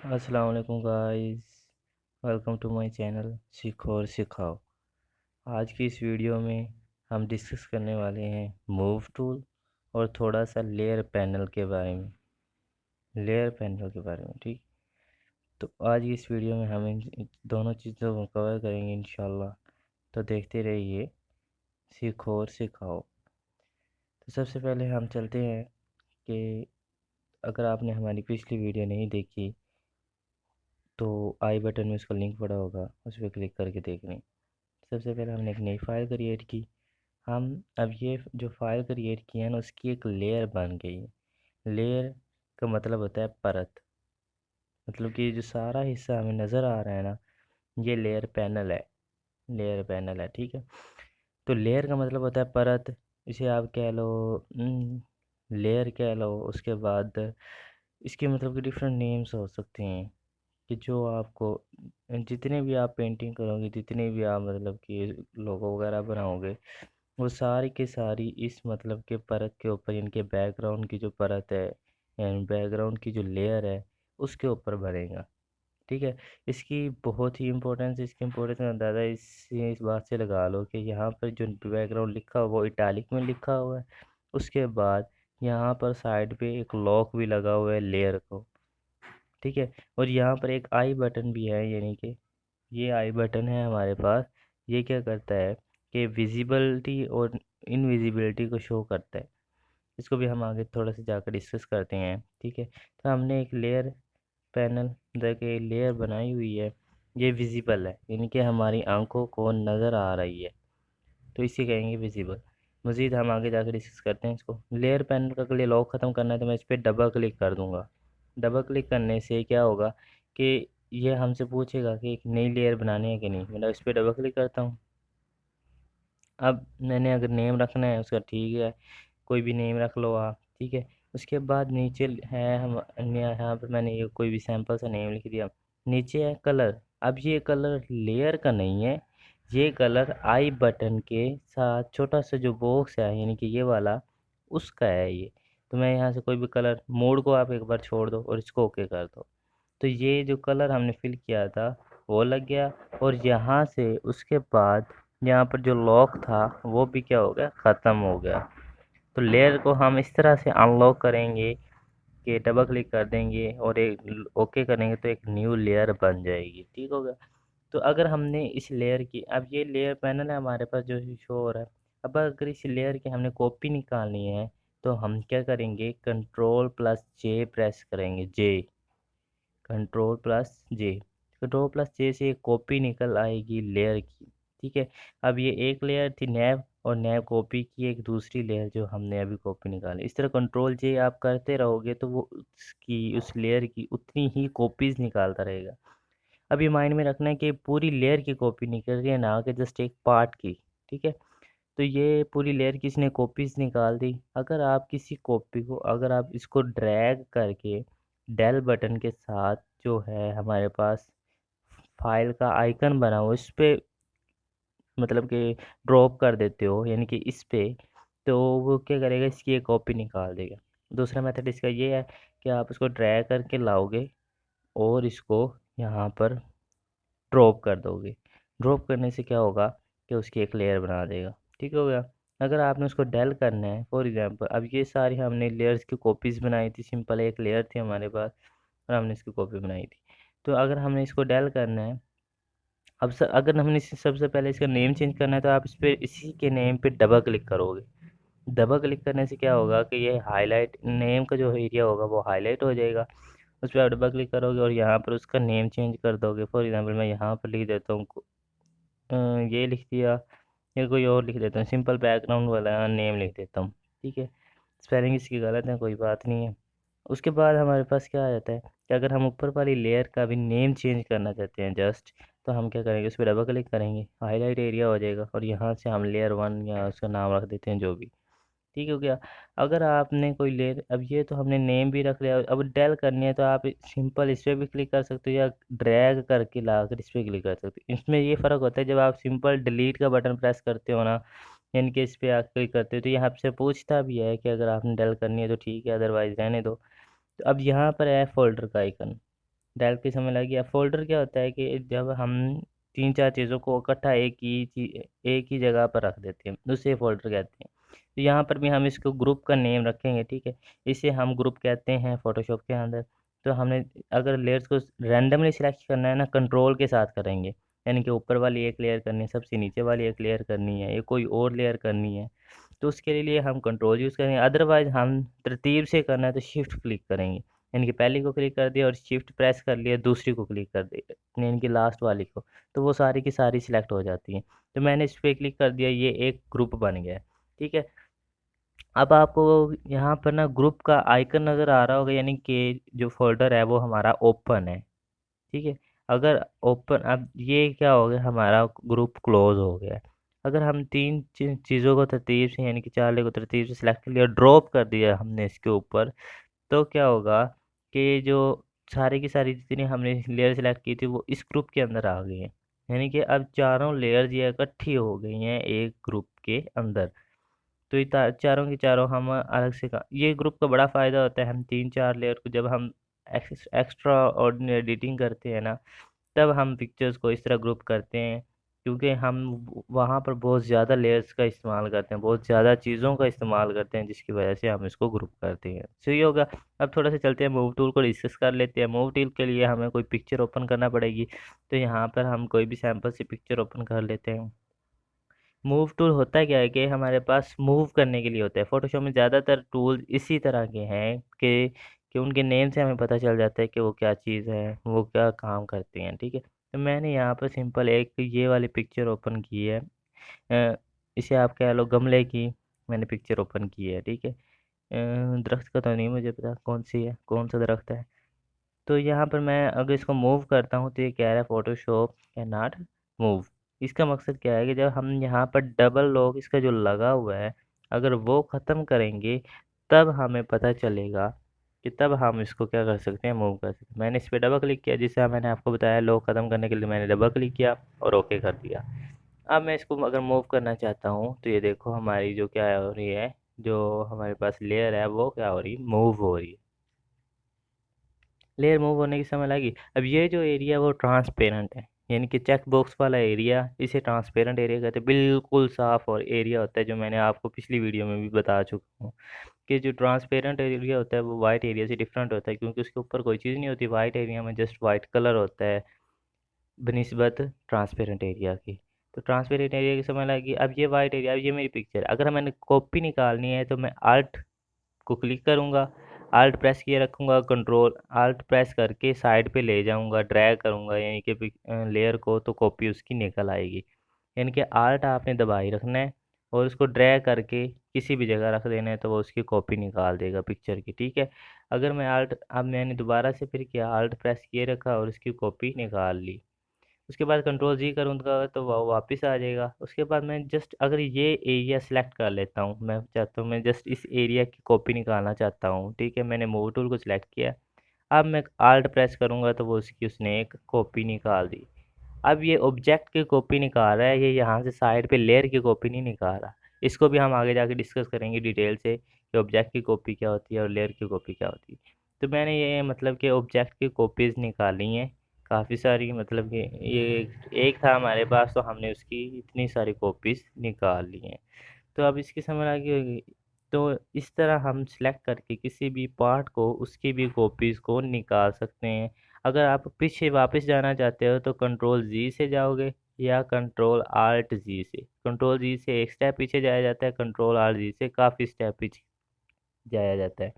अस्सलाम वालेकुम guys. Welcome to my channel सीखो और सिखाओ। आज की इस वीडियो में हम डिस्कस करने वाले हैं मूव टूल और थोड़ा सा लेयर पैनल के बारे में ठीक। तो आज की इस वीडियो में हम इन दोनों चीज़ों को कवर करेंगे इंशाल्लाह। तो देखते रहिए सीखो और सिखाओ। तो सबसे पहले हम चलते हैं कि अगर आपने हमारी पिछली वीडियो नहीं देखी तो आई बटन में उसका लिंक पड़ा होगा, उस पर क्लिक करके देख लें। सबसे पहले हमने एक नई फाइल क्रिएट की। हम अब ये जो फाइल क्रिएट की है ना, उसकी एक लेयर बन गई है। लेयर का मतलब होता है परत। मतलब कि जो सारा हिस्सा हमें नज़र आ रहा है ना, ये लेयर पैनल है। लेयर पैनल है, ठीक है। तो लेयर का मतलब होता है परत। इसे आप कह लो लेयर कह लो। उसके बाद इसके मतलब कि डिफरेंट नेम्स हो सकते हैं कि जो आपको जितने भी आप पेंटिंग करोगे, जितने भी आप मतलब कि लोगो वगैरह बनाओगे, वो सारी की सारी इस मतलब के परत के ऊपर, इनके बैकग्राउंड की जो परत है यानी बैकग्राउंड की जो लेयर है उसके ऊपर बनेगा, ठीक है। इसकी इम्पोर्टेंस का अंदाज़ा इस बात से लगा लो कि यहाँ पर जो बैकग्राउंड लिखा हुआ वो इटालिक में लिखा हुआ है। उसके बाद यहाँ पर साइड पे एक लॉक भी लगा हुआ है लेयर को, ठीक है। और यहाँ पर एक आई बटन भी है, यानी कि ये आई बटन है हमारे पास। ये क्या करता है कि विजिबिलिटी और इनविजिबिलिटी को शो करता है। इसको भी हम आगे थोड़ा सा जाकर डिस्कस करते हैं, ठीक है। तो हमने एक लेयर पैनल देखिए लेयर बनाई हुई है। ये विजिबल है, यानी कि हमारी आंखों को नज़र आ रही है, तो इसे कहेंगे विजिबल। मज़ीद हम आगे जाकर डिस्कस करते हैं इसको। लेयर पैनल का अगर ये लॉक ख़त्म करना है तो मैं इस पर डबल क्लिक कर दूंगा। डबल क्लिक करने से क्या होगा कि ये हमसे पूछेगा कि एक नई लेयर बनानी है कि नहीं। मतलब इस पर डबल क्लिक करता हूँ। अब मैंने अगर नेम रखना है उसका, ठीक है, कोई भी नेम रख लो आप, ठीक है। उसके बाद नीचे है हम यहाँ पर मैंने ये कोई भी सैंपल सा नेम लिख दिया। नीचे है कलर। अब ये कलर लेयर का नहीं है, ये कलर आई बटन के साथ छोटा सा जो बॉक्स है यानी कि ये वाला, उसका है ये। तो मैं यहाँ से कोई भी कलर, मोड को आप एक बार छोड़ दो और इसको ओके कर दो। तो ये जो कलर हमने फिल किया था वो लग गया। और यहाँ से उसके बाद यहाँ पर जो लॉक था वो भी क्या हो गया, ख़त्म हो गया। तो लेयर को हम इस तरह से अनलॉक करेंगे कि डबल क्लिक कर देंगे और एक ओके करेंगे तो एक न्यू लेयर बन जाएगी, ठीक हो गया। तो अगर हमने इस लेयर की, अब ये लेयर पैनल है हमारे पास जो शो हो रहा है। अब अगर इस लेयर की हमने कॉपी निकालनी है तो हम क्या करेंगे, कंट्रोल प्लस जे प्रेस करेंगे। जे, कंट्रोल प्लस जे। कंट्रोल प्लस जे से एक कॉपी निकल आएगी लेयर की, ठीक है। अब ये एक लेयर थी नैब, और नैब कॉपी की एक दूसरी लेयर जो हमने अभी कॉपी निकाली। इस तरह कंट्रोल जे आप करते रहोगे तो वो उसकी उस लेयर की उतनी ही कॉपीज निकालता रहेगा। अब ये माइंड में रखना है कि पूरी लेयर की कॉपी निकल रही है, ना कि जस्ट एक पार्ट की, ठीक है। तो ये पूरी लेयर की इसने कॉपीज निकाल दी। अगर आप किसी कॉपी को, अगर आप इसको ड्रैग करके डेल बटन के साथ जो है हमारे पास फाइल का आइकन बना हो इस पे मतलब कि ड्रॉप कर देते हो, यानी कि इस पे, तो वो क्या करेगा, इसकी एक कॉपी निकाल देगा। दूसरा मेथड इसका ये है कि आप इसको ड्रैग करके लाओगे और इसको यहाँ पर ड्रॉप कर दोगे। ड्रॉप करने से क्या होगा कि उसकी एक लेयर बना देगा, ठीक हो गया। अगर आपने उसको डेल करना है, फॉर एग्जांपल अब ये सारी हमने लेयर्स की कॉपीज़ बनाई थी, सिंपल एक लेयर थी हमारे पास और हमने इसकी कॉपी बनाई थी। तो अगर हमने इसको डेल करना है, अब अगर हमने सबसे पहले इसका नेम चेंज करना है तो आप इस पर इसी के नेम पे डबल क्लिक करोगे। डबल क्लिक करने से क्या होगा कि ये हाईलाइट नेम का जो एरिया होगा वो हाईलाइट हो जाएगा। उस पर आप डबल क्लिक करोगे और यहाँ पर उसका नेम चेंज कर दोगे। फॉर एग्जांपल मैं यहाँ पर लिख देता हूँ ये लिख दिया, या कोई और लिख देता हूँ, सिंपल बैकग्राउंड वाला नेम लिख देता हूँ, ठीक है। स्पेलिंग इसकी गलत है, कोई बात नहीं है। उसके बाद हमारे पास क्या आ जाता है कि अगर हम ऊपर वाली लेयर का भी नेम चेंज करना चाहते हैं जस्ट, तो हम क्या करेंगे, उस पर डबल क्लिक करेंगे, हाईलाइट एरिया हो जाएगा और यहाँ से हम लेयर वन या उसका नाम रख देते हैं जो भी, ठीक हो गया। अगर आपने कोई लेयर, अब ये तो हमने नेम भी रख लिया, अब डेल करनी है तो आप सिंपल इस पर भी क्लिक कर सकते हो या ड्रैग करके ला कर इस पर क्लिक कर सकते हो। इसमें ये फ़र्क होता है, जब आप सिंपल डिलीट का बटन प्रेस करते हो ना, यानी कि इस पर आप क्लिक करते हो, तो यहाँ से पूछता भी है कि अगर आपने डेल करनी है तो ठीक है, अदरवाइज़ रहने दो। तो अब यहाँ पर है फोल्डर का आइकन, डायल के समय लग गया। फोल्डर क्या होता है कि जब हम तीन चार चीज़ों को इकट्ठा एक ही जगह पर रख देते हैं, उसे फोल्डर कहते हैं। तो यहाँ पर भी हम इसको ग्रुप का नेम रखेंगे, ठीक है। इसे हम ग्रुप कहते हैं फोटोशॉप के अंदर। तो हमने अगर लेयर्स को रैंडमली सिलेक्ट करना है ना, कंट्रोल के साथ करेंगे। यानी कि ऊपर वाली एक लेयर करनी है, सबसे नीचे वाली एक लेयर करनी है, या कोई और लेयर करनी है, तो उसके लिए हम कंट्रोल यूज़ करेंगे। अदरवाइज हम तरतीब से करना है तो शिफ्ट क्लिक करेंगे। यानी कि पहली को क्लिक कर दिया और शिफ्ट प्रेस कर लिया, दूसरी को क्लिक कर दिया यानी कि लास्ट वाली को, तो वो सारी की सारी सिलेक्ट हो जाती हैं। तो मैंने इस पर क्लिक कर दिया, ये एक ग्रुप बन गया, ठीक है। अब आपको यहाँ पर ना ग्रुप का आइकन नज़र आ रहा होगा, यानी कि जो फोल्डर है वो हमारा ओपन है, ठीक है। अगर ओपन, अब ये क्या हो गया, हमारा ग्रुप क्लोज हो गया है। अगर हम तीन चीज़ों को तरतीब से यानी कि चार्ली को तरतीब से सिलेक्ट कर लिया, ड्रॉप कर दिया हमने इसके ऊपर, तो क्या होगा कि जो सारी की सारी जितनी हमने लेयर सेलेक्ट की थी वो इस ग्रुप के अंदर आ गई हैं। यानी कि अब चारों लेयर्स ये इकट्ठी हो गई हैं एक ग्रुप के अंदर। तो ये चारों की चारों हम अलग से ये ग्रुप का बड़ा फ़ायदा होता है। हम तीन चार लेयर को जब हम एक्स्ट्रा ऑर्डिनरी एडिटिंग करते हैं ना, तब हम पिक्चर्स को इस तरह ग्रुप करते हैं, क्योंकि हम वहाँ पर बहुत ज़्यादा लेयर्स का इस्तेमाल करते हैं, बहुत ज़्यादा चीज़ों का इस्तेमाल करते हैं, जिसकी वजह से हम इसको ग्रुप करते हैं। सही होगा। अब थोड़ा सा चलते हैं, मूव टूल को डिस्कस कर लेते हैं। मूव टूल के लिए हमें कोई पिक्चर ओपन करना पड़ेगी, तो यहाँ पर हम कोई भी सैंपल से पिक्चर ओपन कर लेते हैं। मूव टूल होता है क्या है कि हमारे पास मूव करने के लिए होता है। फोटोशॉप में ज़्यादातर टूल इसी तरह के हैं कि उनके नेम से हमें पता चल जाता है कि वो क्या चीज़ है, वो क्या काम करती हैं, ठीक है। तो मैंने यहाँ पर सिंपल एक ये वाली पिक्चर ओपन की है। अ, इसे आप कह लो गमले की मैंने पिक्चर ओपन की है, ठीक है। दरख्त का तो नहीं मुझे पता कौन सी है, कौन सा दरख्त है। तो यहाँ पर मैं अगर इसको मूव करता हूँ तो ये कह रहा है फोटोशॉप कैन नॉट मूव। इसका मकसद क्या है कि जब हम यहाँ पर डबल लॉक इसका जो लगा हुआ है, अगर वो ख़त्म करेंगे तब हमें पता चलेगा कि तब हम इसको क्या कर सकते हैं, मूव कर सकते हैं। मैंने इस पर डबल क्लिक किया, जिससे मैंने आपको बताया लॉक ख़त्म करने के लिए मैंने डबल क्लिक किया और ओके कर दिया। अब मैं इसको अगर मूव करना चाहता हूँ तो ये देखो हमारी जो क्या हो रही है, जो हमारे पास लेयर है वो क्या हो रही है, मूव हो रही है। लेयर मूव होने की समय लगी। अब ये जो एरिया वो ट्रांसपेरेंट है, यानी कि चेक बॉक्स वाला एरिया, इसे ट्रांसपेरेंट एरिया कहते हैं। बिल्कुल साफ और एरिया होता है, जो मैंने आपको पिछली वीडियो में भी बता चुका हूँ कि जो ट्रांसपेरेंट एरिया होता है वो वाइट एरिया से डिफरेंट होता है, क्योंकि उसके ऊपर कोई चीज़ नहीं होती। वाइट एरिया में जस्ट वाइट कलर होता है बनिस्बत ट्रांसपेरेंट एरिया की। तो ट्रांसपेरेंट एरिया की समय लगी। अब ये वाइट एरिया, अब ये मेरी पिक्चर, अगर मैंने कॉपी निकालनी है तो मैं आल्ट को क्लिक करूँगा, आल्ट प्रेस किए रखूँगा, कंट्रोल आल्ट प्रेस करके साइड पे ले जाऊँगा, ड्रैग करूँगा, यानी कि लेयर को, तो कॉपी उसकी निकल आएगी। यानी कि आल्ट आपने दबाई रखना है और उसको ड्रैग करके किसी भी जगह रख देना है, तो वो उसकी कॉपी निकाल देगा पिक्चर की, ठीक है। अगर मैं आल्ट, अब मैंने दोबारा से फिर किया, आल्ट प्रेस किए रखा और उसकी कॉपी निकाल ली। उसके बाद कंट्रोल जी करूँगा तो वह वापस आ जाएगा। उसके बाद मैं जस्ट अगर ये एरिया सेलेक्ट कर लेता हूँ, मैं चाहता हूँ मैं जस्ट इस एरिया की कॉपी निकालना चाहता हूँ, ठीक है। मैंने मूव टूल को सिलेक्ट किया, अब मैं आल्ट प्रेस करूँगा तो वो उसकी उसने एक कॉपी निकाल दी। अब ये ऑब्जेक्ट की कॉपी निकाल रहा है, ये यहाँ से साइड पे लेयर की कॉपी नहीं निकाल रहा। इसको भी हम आगे जाके डिस्कस करेंगे डिटेल से कि ऑब्जेक्ट की कॉपी क्या होती है और लेयर की कॉपी क्या होती है। तो मैंने ये मतलब कि ऑब्जेक्ट की कॉपीज़ निकाली हैं काफ़ी सारी, मतलब कि ये एक था हमारे पास तो हमने उसकी इतनी सारी कॉपीज़ निकाल ली हैं। तो अब इसकी समझ आ गई होगी। तो इस तरह हम सिलेक्ट करके किसी भी पार्ट को, उसकी भी कॉपीज़ को निकाल सकते हैं। अगर आप पीछे वापस जाना चाहते हो तो कंट्रोल जी से जाओगे या कंट्रोल आल्ट जी से। कंट्रोल जी से एक स्टेप पीछे जाया जाता है, कंट्रोल आल्ट जी से काफ़ी स्टेप पीछे जाया जाता है।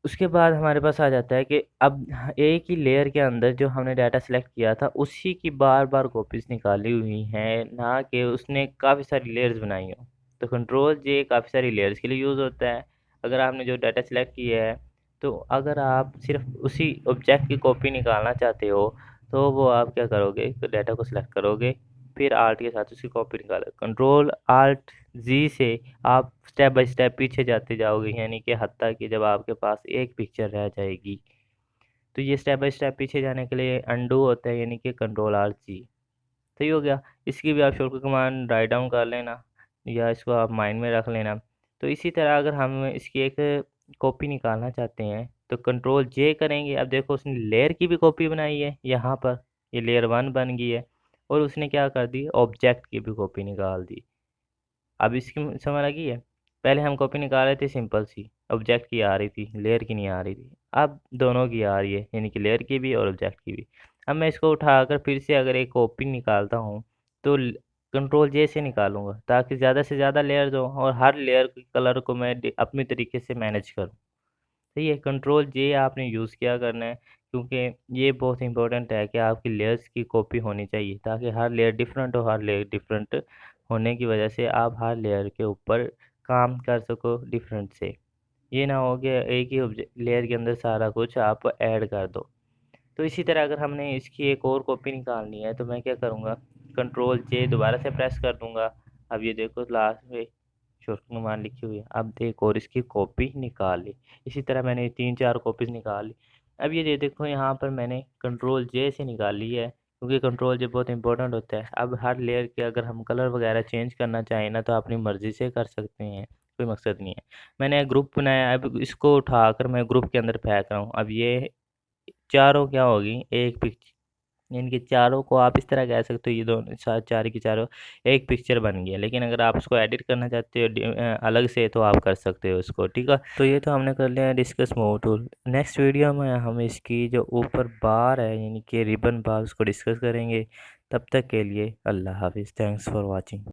उसके बाद हमारे पास आ जाता है कि अब एक ही लेयर के अंदर जो हमने डाटा सेलेक्ट किया था उसी की बार बार कॉपीज़ निकाली हुई हैं, ना कि उसने काफ़ी सारी लेयर्स बनाई हो। तो कंट्रोल जे काफ़ी सारी लेयर्स के लिए यूज़ होता है। अगर आपने जो डाटा सेलेक्ट किया है, तो अगर आप सिर्फ उसी ऑब्जेक्ट की कॉपी निकालना चाहते हो तो वो आप क्या करोगे, तो डाटा को सिलेक्ट करोगे, फिर आर्ट के साथ उसकी कॉपी निकालो, कंट्रोल आल्ट जी से आप स्टेप बाय स्टेप पीछे जाते जाओगे, यानी कि हत्ता कि जब आपके पास एक पिक्चर रह जाएगी। तो ये स्टेप बाय स्टेप पीछे जाने के लिए अंडू होता है, यानी कि कंट्रोल आर जी। सही हो गया। इसकी भी आप शॉर्टकट कमांड राइट डाउन कर लेना या इसको आप माइंड में रख लेना। तो इसी तरह अगर हम इसकी एक कॉपी निकालना चाहते हैं तो कंट्रोल जे करेंगे। अब देखो उसने लेयर की भी कॉपी बनाई है यहाँ पर, ये लेयर 1 बन गई है। और उसने क्या कर दी, ऑब्जेक्ट की भी कॉपी निकाल दी। अब इसकी समझ लगी है। पहले हम कॉपी निकाल रहे थे सिंपल सी, ऑब्जेक्ट की आ रही थी, लेयर की नहीं आ रही थी। अब दोनों की आ रही है, यानी कि लेयर की भी और ऑब्जेक्ट की भी। अब मैं इसको उठाकर फिर से अगर एक कॉपी निकालता हूँ तो कंट्रोल जे से निकालूंगा, ताकि ज़्यादा से ज़्यादा लेयर्स हो और हर लेयर के कलर को मैं अपनी तरीके से मैनेज करूँ। सही है, कंट्रोल जे आपने यूज़ किया करना है, क्योंकि ये बहुत इंपॉर्टेंट है कि आपकी लेयर्स की कॉपी होनी चाहिए, ताकि हर लेयर डिफरेंट हो। हर लेयर डिफरेंट होने की वजह से आप हर लेयर के ऊपर काम कर सको डिफरेंट से। ये ना हो कि एक ही लेयर के अंदर सारा कुछ आप ऐड कर दो। तो इसी तरह अगर हमने इसकी एक और कॉपी निकालनी है तो मैं क्या करूँगा, कंट्रोल जे दोबारा से प्रेस कर दूंगा। अब ये देखो लास्ट में शॉर्ट कमांड लिखी हुई है। अब देख और इसकी कॉपी निकाल ली। इसी तरह मैंने 3-4 कॉपीज निकाल ली। अब ये देखो यहाँ पर मैंने कंट्रोल जे से निकाल ली है, क्योंकि कंट्रोल जे बहुत इंपॉर्टेंट होता है। अब हर लेयर के अगर हम कलर वगैरह चेंज करना चाहें ना, तो अपनी मर्ज़ी से कर सकते हैं, कोई मकसद नहीं है। मैंने एक ग्रुप बनाया, अब इसको उठाकर मैं ग्रुप के अंदर फेंक रहा हूँ। अब ये चारों क्या होगी, एक पिक्चर, इनके चारों को आप इस तरह कह सकते हो, ये दोनों चार की चारों एक पिक्चर बन गई है। लेकिन अगर आप उसको एडिट करना चाहते हो अलग से, तो आप कर सकते हो उसको। ठीक है, तो ये तो हमने कर लिया है discuss move tool. Next video में हम इसकी जो ऊपर बार है, यानी कि रिबन बार, उसको डिस्कस करेंगे। तब तक के लिए अल्लाह हाफिज़, थैंक्स फॉर वॉचिंग।